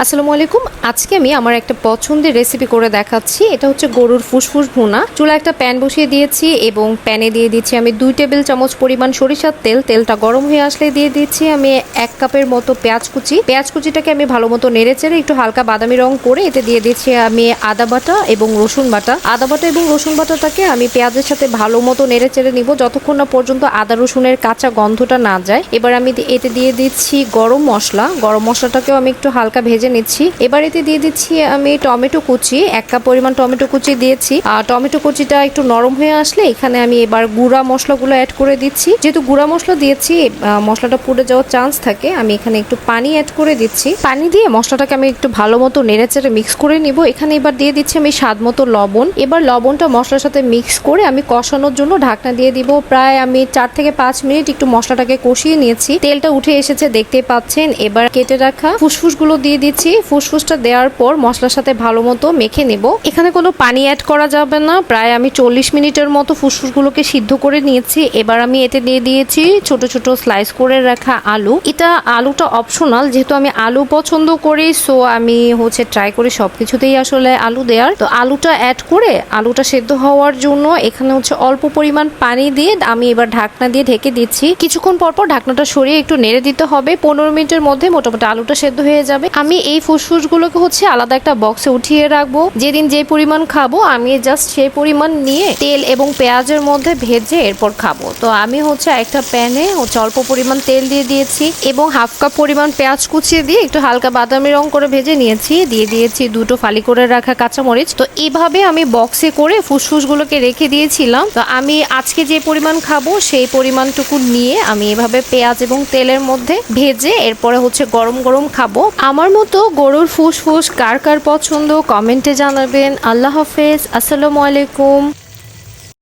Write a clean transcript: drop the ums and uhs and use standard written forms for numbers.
আসসালামু আলাইকুম। আজকে আমি আমার একটা পছন্দের রেসিপি করে দেখাচ্ছি। এটা হচ্ছে গরুর ফুসফুস ভুনা। চুলা একটা প্যান বসিয়ে দিয়েছি এবং প্যানে দিয়ে দিচ্ছি আমি 2 টেবিল চামচ পরিমাণ সরিষার তেল। তেলটা গরম হয়ে আসলে দিয়ে দিচ্ছি আমি 1 কাপের মতো পেঁয়াজ কুচি। পেঁয়াজ কুচিটাকে আমি ভালো মতো নেড়েচেড়ে একটু হালকা বাদামি রং করে এতে দিয়ে দিচ্ছি আমি আদা বাটা এবং রসুন বাটা। আদা বাটা এবং রসুন বাটাটাকে আমি পেঁয়াজের সাথে ভালো মতো নেড়েচেড়ে নিব যতক্ষণ না পর্যন্ত আদা রসুনের কাঁচা গন্ধটা না যায়। এবার আমি এতে দিয়ে দিচ্ছি গরম মশলা। গরম মশলাটাকেও আমি একটু হালকা ভেজে নিচ্ছি। এবার এতে দিয়ে দিচ্ছি আমি টমেটো কুচি, 1 কাপ পরিমাণ টমেটো কুচি দিয়েছি। আর টমেটো কুচিটা একটু নরম হয়ে আসলে এখানে আমি এবার গুঁড়া মশলাগুলো অ্যাড করে দিচ্ছি। যেহেতু গুঁড়া মশলা দিয়েছি মশলাটা পুড়ে যাওয়ার চান্স থাকে, আমি এখানে একটু পানি অ্যাড করে দিচ্ছি। পানি দিয়ে মশলাটাকে আমি একটু ভালো মতো নেড়েচেড়ে মিক্স করে নিব। এখানে এবার দিয়ে দিচ্ছি আমি স্বাদ মতো লবণ। এবার লবণটা মশলার সাথে মিক্স করে আমি কষানোর জন্য ঢাকনা দিয়ে দিব। প্রায় আমি 4 থেকে 5 মিনিট একটু মশলাটাকে কষিয়ে নিয়েছি। তেলটা উঠে এসেছে দেখতে পাচ্ছেন। এবার কেটে রাখা ফুসফুসগুলো দিয়ে দিচ্ছি। ফুসফুসটা দেওয়ার পর মশলার সাথে ভালো মতো মেখে নেব। এখানে কোনো পানি অ্যাড করা যাবে না। প্রায় আমি 40 মিনিটের মতো ফুসফুসগুলোকে সিদ্ধ করে নিয়েছি। এবার আমি এতে দিয়ে দিয়েছি ছোট ছোট স্লাইস করে রাখা আলু। আলুটা অপশনাল, যেহেতু আমি আলু পছন্দ করি সো আমি ট্রাই করি সবকিছুতেই আসলে আলু দেওয়ার। তো আলুটা অ্যাড করে আলুটা সেদ্ধ হওয়ার জন্য এখানে অল্প পরিমাণ পানি দিয়ে আমি এবার ঢাকনা দিয়ে ঢেকে দিচ্ছি। কিছুক্ষণ পর পর ঢাকনাটা সরিয়ে একটু নেড়ে দিতে হবে। 15 মিনিটের মধ্যে মোটামুটি আলুটা সেদ্ধ হয়ে যাবে। আমি এই ফুসফুসগুলোকে আলাদা একটা বক্সে উঠিয়ে রাখবো। যেদিন যে পরিমাণ খাবো আমি জাস্ট সেই পরিমাণ নিয়ে তেল এবং পেঁয়াজের মধ্যে ভেজে এরপর খাবো। তো আমি একটা প্যানে অল্প পরিমাণ তেল দিয়ে দিয়েছি এবং 1/2 কাপ পরিমাণ পেঁয়াজ কুচিয়ে দিয়ে একটু হালকা বাদামি রং করে ভেজে নিয়েছি। দিয়ে দিয়েছি 2টো ফালি করে রাখা কাঁচামরিচ। তো এইভাবে আমি বক্সে করে ফুসফুসগুলোকে রেখে দিয়েছিলাম। তো আমি আজকে যে পরিমাণ খাবো সেই পরিমাণটুকু নিয়ে আমি এভাবে পেঁয়াজ এবং তেলের মধ্যে ভেজে এরপরে গরম গরম খাবো। আমার মতো গরুর ফুসফুস কার কার পছন্দ কমেন্টে জানাবেন। আল্লাহ হাফেজ। আসসালামু আলাইকুম।